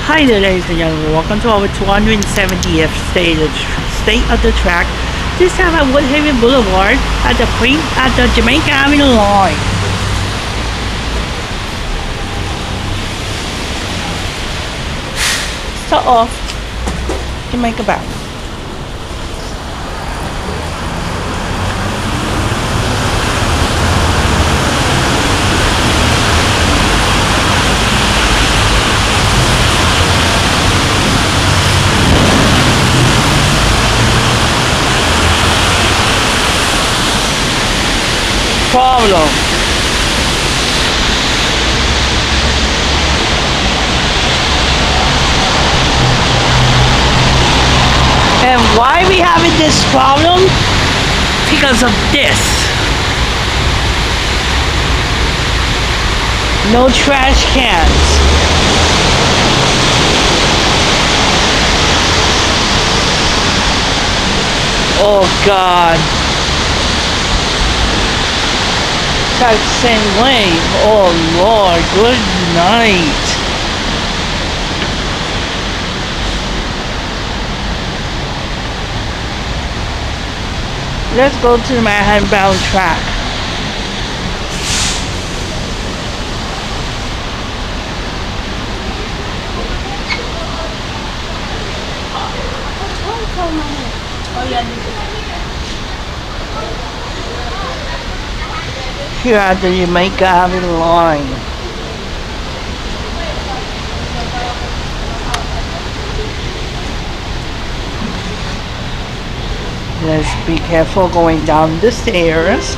Hi there, ladies and gentlemen. Welcome to our 270th state of the track. This time at Woodhaven Boulevard at the Jamaica Avenue line. Start off Jamaica bound. Problem. And why we having this problem? Because of this. No trash cans. Oh God. That same way. Oh Lord, good night. Let's go to the Manhattan bound track. Here at the Jamaica Avenue line. Let's be careful going down the stairs.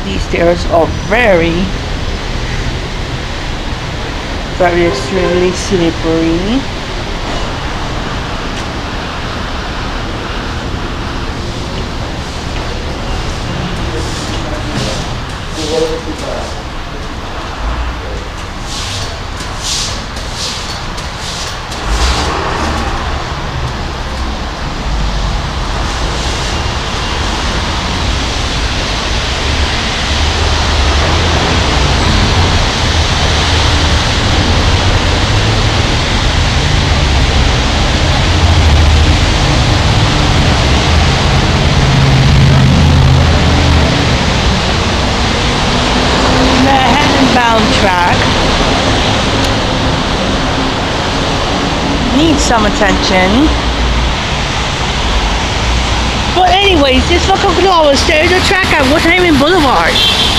These stairs are very extremely slippery. Track needs some attention, but anyways, just welcome to our state of the track at Woodhaven Boulevard.